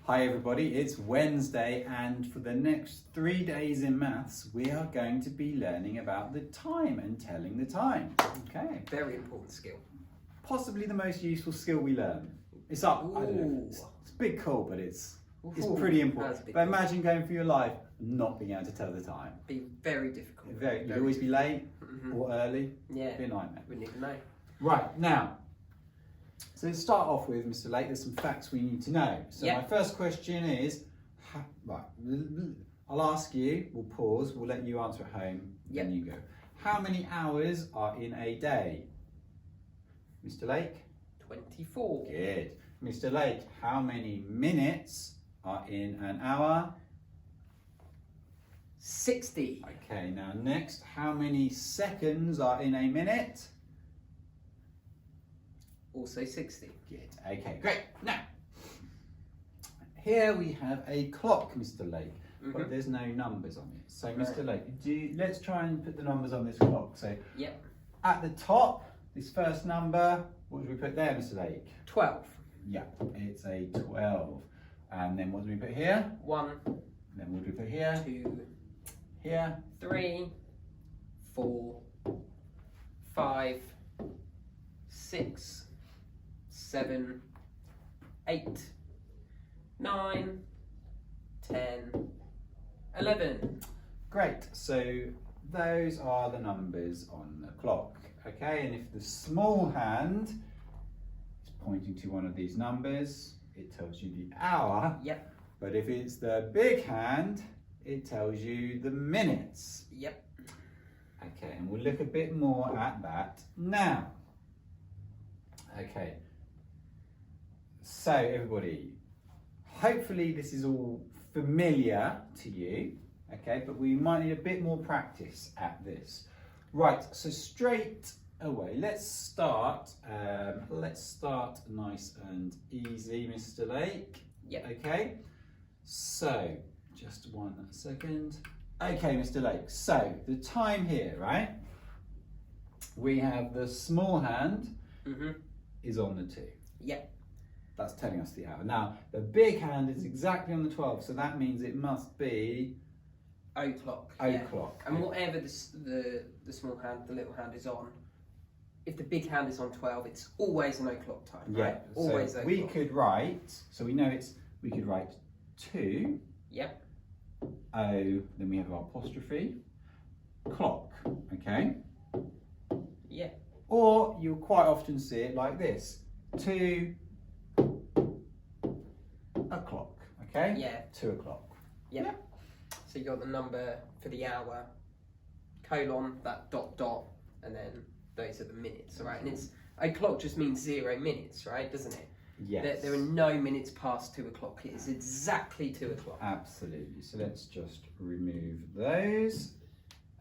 Hi everybody, it's Wednesday and for the next 3 days in maths we are going to be learning about the time and telling the time. Okay. Very important skill. Possibly the most useful skill we learn. It's up, I don't know, it's a big call, but it's pretty important. But imagine going through your life and not being able to tell the time. Be very difficult. You'd always be late or early. Yeah. Be a nightmare. We need to know. Right, now, so to start off with, Mr. Lake, there's some facts we need to know. So my first question is, I'll ask you, we'll pause, we'll let you answer at home, then you go. How many hours are in a day? Mr. Lake? 24. Good. Mr. Lake, how many minutes are in an hour? 60. Okay, now next, how many seconds are in a minute? Also 60. Good. Okay, great. Now, here we have a clock, Mr. Lake, but there's no numbers on it. So, Mr. Lake, let's try and put the numbers on this clock. So, at the top, this first number, what do we put there, Mr. Lake? 12. Yeah, it's a 12. And then what do we put here? 1. Then what do we put here? 2. Here? 3. 4. 5. 6. 7, 8, 9, 10, 11. Great, so those are the numbers on the clock, okay? And if the small hand is pointing to one of these numbers, it tells you the hour. Yep. But if it's the big hand, it tells you the minutes. Yep. Okay, and we'll look a bit more at that now. Okay. So everybody, hopefully this is all familiar to you, okay, but we might need a bit more practice at this. Right, so straight away, let's start nice and easy, Mr. Lake. Yep. Okay, so just 1 second. Okay, Mr. Lake, so the time here, right? We have the small hand is on the 2. Yep. That's telling us the hour. Now, the big hand is exactly on the 12, so that means it must be o'clock. O'clock. And whatever the small hand, the little hand is on, if the big hand is on 12, it's always an o'clock time, right? Always so o'clock. we could write, so we know we could write 2. Yep. O, then we have our apostrophe, clock, okay? Yeah. Or you'll quite often see it like this, 2 o'clock, okay? Yeah. 2 o'clock. Yeah. So you got the number for the hour, colon, that dot dot, and then those are the minutes, right? And it's o'clock just means 0 minutes, right? Doesn't it? Yes. There are no minutes past 2 o'clock. It is exactly 2 o'clock. Absolutely. So let's just remove those.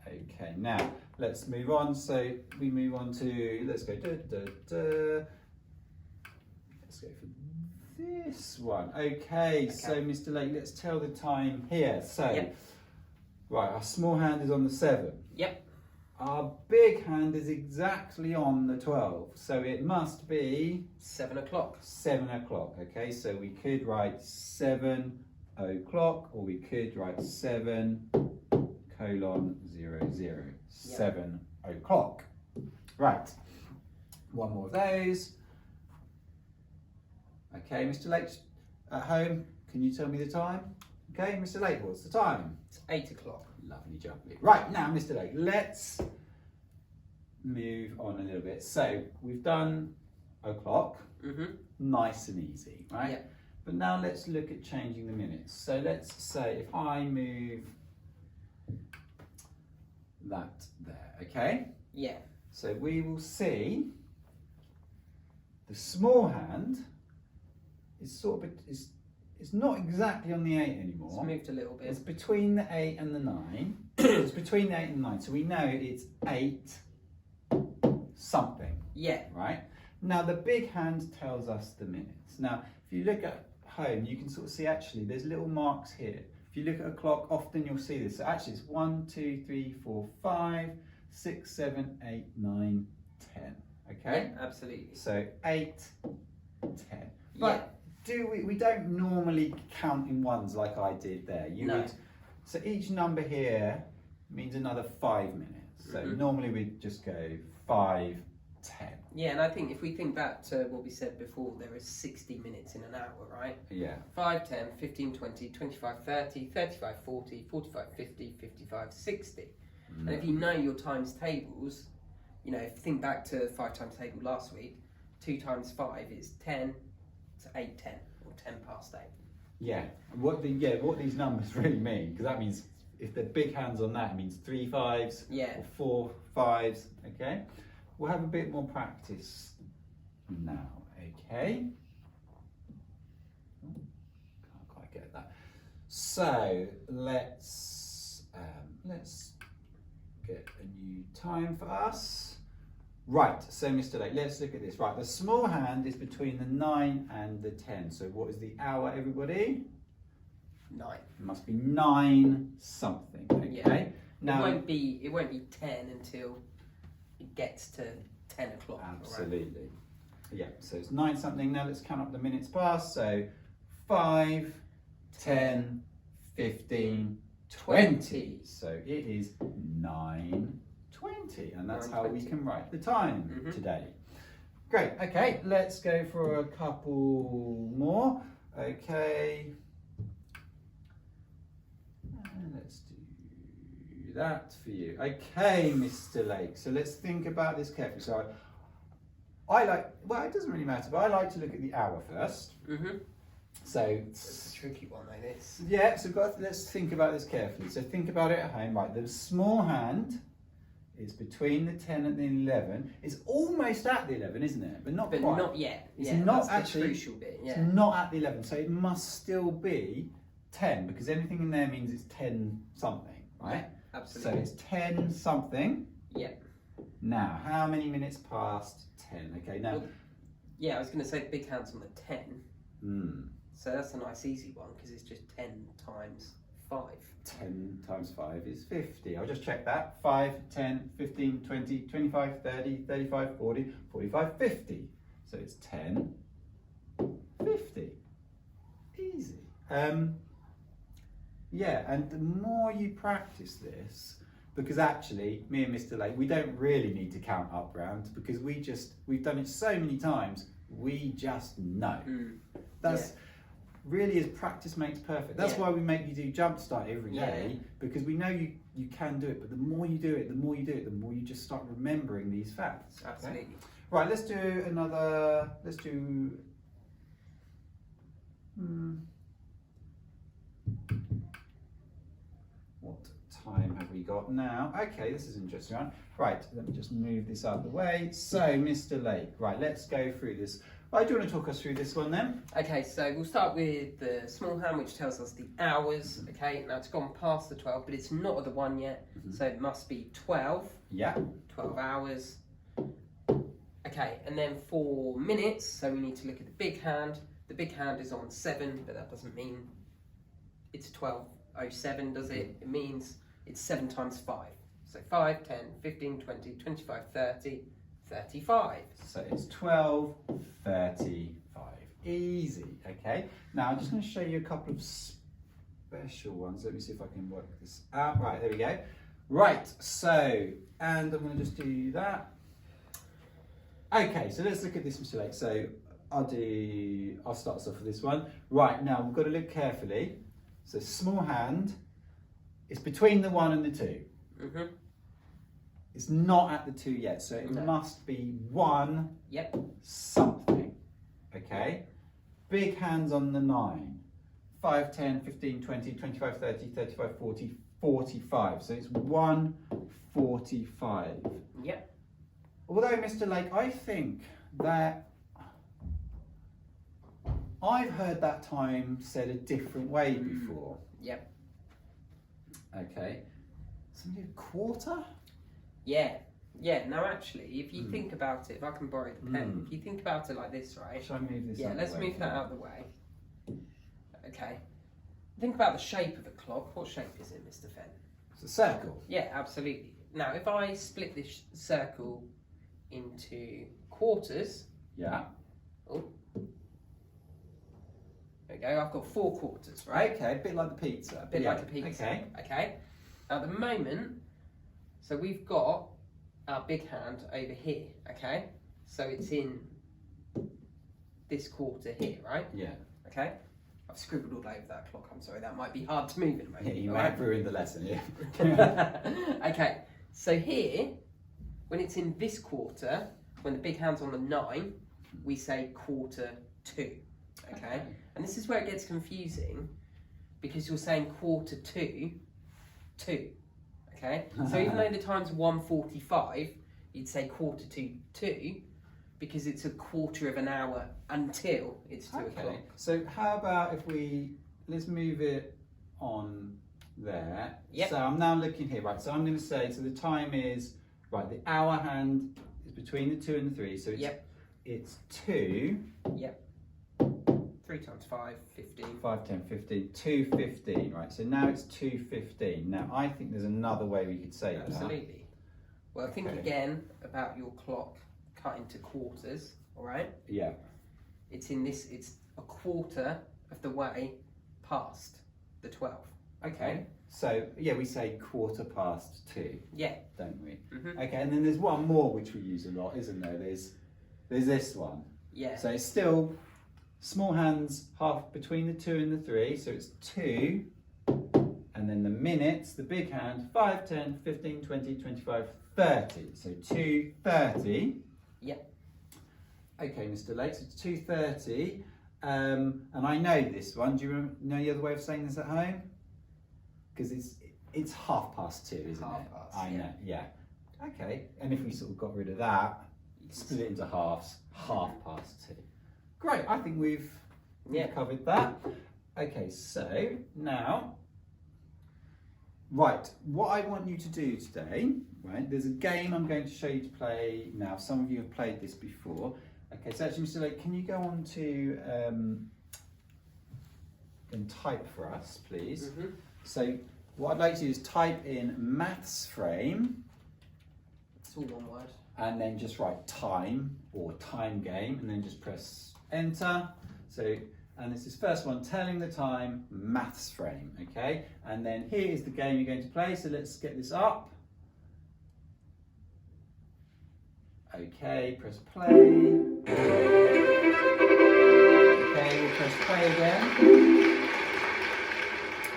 Okay, now let's move on. So we move on to, let's go let's go for this one. Okay, so Mr. Lake, let's tell the time here. So, right, our small hand is on the 7. Yep. Our big hand is exactly on the 12. So it must be 7 o'clock. 7 o'clock, okay? So we could write 7 o'clock, or we could write 7 colon 00. 7 o'clock. Right. One more of those. Okay, Mr. Lake, at home, can you tell me the time? Okay, Mr. Lake, what's the time? It's 8 o'clock. Lovely jubbly. Right, now, Mr. Lake, let's move on a little bit. So, we've done o'clock, nice and easy, right? Yeah. But now let's look at changing the minutes. So let's say if I move that there, okay? Yeah. So we will see the small hand is it's not exactly on the 8 anymore. It's moved a little bit. It's between the 8 and the 9. It's between the 8 and the 9. So we know it's 8 something. Yeah. Right? Now the big hand tells us the minutes. Now if you look at home, you can sort of see actually there's little marks here. If you look at a clock, often you'll see this. So actually it's 1, 2, 3, 4, 5, 6, 7, 8, 9, 10. Okay? Yeah, absolutely. So 8, 10. But we don't normally count in ones like I did there. No. So each number here means another 5 minutes. So normally we just go 5, 10. Yeah, and I think if we think back to what we said before, there is 60 minutes in an hour, right? Yeah. 5, 10, 15, 20, 25, 30, 35, 40, 45, 50, 55, 60. And if you know your times tables, you know, if you think back to 5 times table last week, 2 times 5 is 10 to 8:10 or 10 past 8. Yeah. What these numbers really mean, because that means if they're big hands on that, it means 3 5s or 4 5s. Okay. We'll have a bit more practice now. Okay. Can't quite get that. So let's get a new time for us. Right, so Mr. Lake, let's look at this. Right, the small hand is between the 9 and the 10. So what is the hour, everybody? 9. It must be 9 something, okay? Yeah. Now, it won't be 10 until it gets to 10 o'clock. Absolutely. Right? Yeah, so it's 9 something. Now let's count up the minutes past. So 5, 10, 15, 20. So it is 9:20, and that's how we can write the time today. Great. Okay, let's go for a couple more. Okay. And let's do that for you. Okay, Mr. Lake. So let's think about this carefully. So it doesn't really matter, but I like to look at the hour first. So it's a tricky one, though, this. Yeah, so let's think about this carefully. So think about it at home. Right, the small hand is between the 10 and the 11. It's almost at the 11, isn't it? But not quite. Not yet. It's yeah, not that's actually the crucial bit. Yeah. It's not at the 11, so it must still be 10 because anything in there means it's 10 something, right? Yeah, absolutely. So it's 10 something. Yeah. Now, how many minutes past 10? Okay, now. Well, yeah, I was going to say the big hand's on the 10. So that's a nice easy one because it's just 10 times 5. 10 times 5 is 50. I'll just check that. 5, 10, 15, 20, 25, 30, 35, 40, 45, 50. So it's 10, 50. Easy. Yeah, and the more you practice this, because actually, me and Mr. Lake, we don't really need to count up round because we've done it so many times, we just know. That's really is practice makes perfect. That's why we make you do jump start every day because we know you can do it, but the more you do it, the more you just start remembering these facts. Absolutely. Okay? Right, let's do another, what time have we got now? Okay, this is interesting. Right, let me just move this out of the way. So, Mr. Lake, right, let's go through this. Right, do you want to talk us through this one then? Okay, so we'll start with the small hand, which tells us the hours. Okay, now it's gone past the 12, but it's not at the 1 yet, so it must be 12. Yeah. 12 hours. Okay, and then for minutes, so we need to look at the big hand. The big hand is on 7, but that doesn't mean it's 12:07, does it? It means it's 7 times 5. So 5, 10, 15, 20, 25, 30, 35. So it's 12:35. Easy, okay? Now I'm just going to show you a couple of special ones. Let me see if I can work this out. Right, there we go. Right, so, and I'm going to just do that. Okay, so let's look at this, Mr. Lake. So I'll start us off with this one. Right, now we've got to look carefully. So small hand is between the 1 and the 2. It's not at the 2 yet, so it must be 1 something. Okay? Big hands on the 9. 5, 10, 15, 20, 25, 30, 35, 40, 45. So it's 1:45. Yep. Although, Mr. Lake, I think that I've heard that time said a different way before. Yep. Okay. Something a quarter? Yeah. Now actually, if you think about it, if I can borrow the pen, if you think about it like this, right? Shall I move this out let's of the way? move that out of the way. Okay. Think about the shape of a clock. What shape is it, Mr. Fenn? It's a circle. Yeah, absolutely. Now, if I split this circle into quarters. Yeah. Oh. we go. I've got 4 quarters, right? Okay, a bit like the pizza. A bit like a pizza. Okay. Okay. At the moment, so we've got our big hand over here, okay? So it's in this quarter here, right? Yeah. Okay. I've scribbled all over that clock. I'm sorry. That might be hard to move in a moment. Yeah, you all might right? have ruined the lesson here. Okay. So here, when it's in this quarter, when the big hand's on the 9, we say quarter 2. Okay. And this is where it gets confusing because you're saying quarter 2, 2. Okay. So even though the time's 1:45, you'd say quarter to 2 because it's a quarter of an hour until it's 2 o'clock. So how about if let's move it on there. Yep. So I'm now looking here, right? So I'm going to say, so the time is, right, the hour hand is between the 2 and the 3. So it's 2. Yep. 3 times 5, 15. 5, 10, 15, 2:15, right? So now it's 2:15. Now I think there's another way we could say that. Absolutely. Well, think again about your clock cut into quarters, all right? Yeah. It's a quarter of the way past the 12. Okay. So yeah, we say 2:15. Yeah. Don't we? Mm-hmm. Okay, and then there's one more which we use a lot, isn't there? There's this one. Yeah. So it's still small hands half between the 2 and the 3, so it's 2, and then the minutes, the big hand, 5, 10, 15, 20, 25, 30. So 2:30. Yep. Okay, Mr. Lake, so it's 2:30, and I know this one. Do you know the other way of saying this at home? Because it's 2:30, isn't Half it? past, I know, yeah. Okay, and if we sort of got rid of that, split it into halves, 2:30. Great, I think we've covered that. Okay, so now, right, what I want you to do today, right, there's a game I'm going to show you to play now. Some of you have played this before. Okay, so actually, Mr. Lake, can you go on to and type for us, please? Mm-hmm. So what I'd like to do is type in maths frame, It's all one word. and then just write time or time game, and then just press enter. So, and this is first one, telling the time, maths frame, okay? And then here is the game you're going to play, so let's get this up. Okay, press play. Okay, we'll press play again.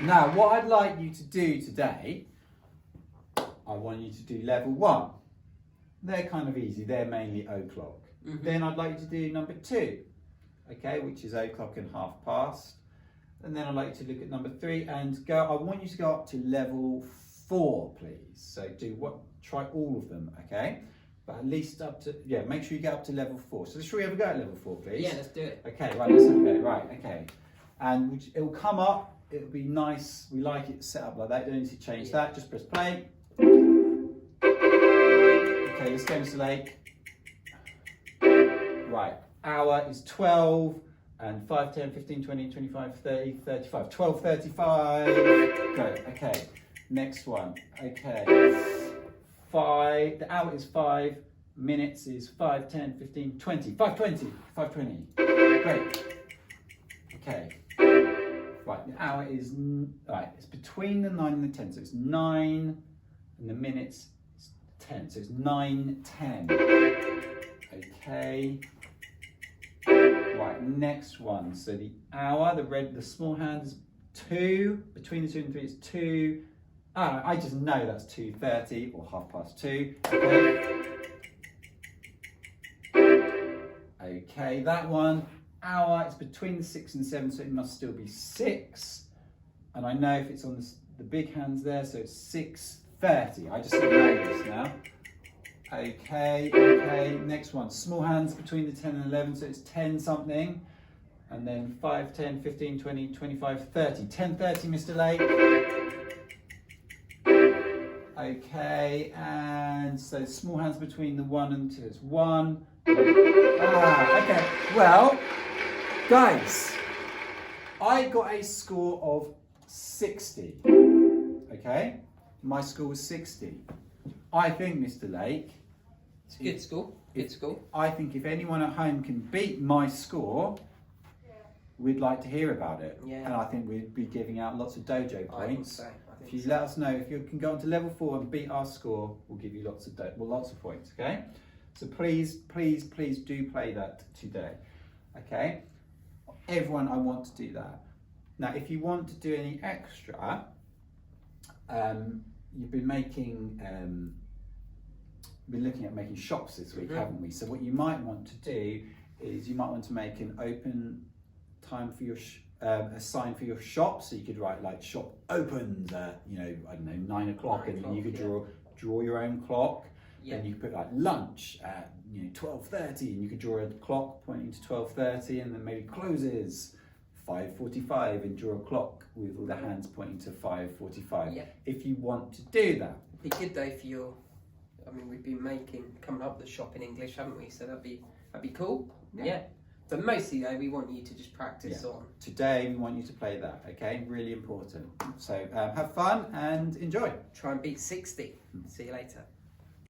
Now, what I'd like you to do today, I want you to do level 1. They're kind of easy, they're mainly o'clock. Mm-hmm. Then I'd like you to do number 2, okay, which is o'clock and 2:30. And then I'd like you to look at number 3 and go, I want you to go up to level 4, please. So try all of them, okay? But at least up to, make sure you get up to level 4. So should we ever go at level 4, please? Yeah, let's do it. Okay, right, let's have a go. Right, okay. And it will come up, it'll be nice, we like it set up like that, you don't need to change that, just press play. Okay, let's go, Mr. Lake. Right, hour is 12, and 5, 10, 15, 20, 25, 30, 35. 12:35. Go, okay. Next one, okay. 5, the hour is 5, minutes is 5, 10, 15, 20. 5:20. 5:20. Great. Okay. Right, the hour is, right, it's between the 9 and the 10, so it's 9, and the minutes is 10, so it's 9:10. Okay. Right, next one. So the hour, the small hand is 2. Between the 2 and 3 is 2. I just know that's 2:30 or 2:30. Okay. Okay, that one. Hour is between the 6 and 7, so it must still be 6. And I know if it's on the big hands there, so it's 6:30. I just know this now. Okay, okay, next one. Small hands between the 10 and 11, so it's 10 something. And then 5, 10, 15, 20, 25, 30. 10:30, Mr. Lake. Okay, and so small hands between the 1 and 2. It's 1. Okay, well, guys, I got a score of 60. Okay, my score was 60. I think, Mr. Lake, It's a good school. Good school. I think if anyone at home can beat my score, we'd like to hear about it. Yeah. And I think we'd be giving out lots of dojo I think points. so. If you let us know if you can go on to level 4 and beat our score, we'll give you lots of points. Okay, so please do play that today. Okay, everyone, I want to do that. Now, if you want to do any extra, you've been making, been looking at making shops this week, haven't we? So what you might want to do is you might want to make an open time for your a sign for your shop. So you could write like shop opens at, you know, I don't know, 9 o'clock, and then you could draw your own clock. Yeah. And you could put like lunch at, you know, 12:30, and you could draw a clock pointing to 12:30, and then maybe closes 5:45, and draw a clock with all the hands pointing to 5:45. Yeah. If you want to do that. It'd be good though for your. I mean, we've been coming up with the shop in English, haven't we? So that'd be cool. Yeah. But mostly though, we want you to just practice on. Today, we want you to play that. Okay, really important. So have fun and enjoy. Try and beat 60. See you later.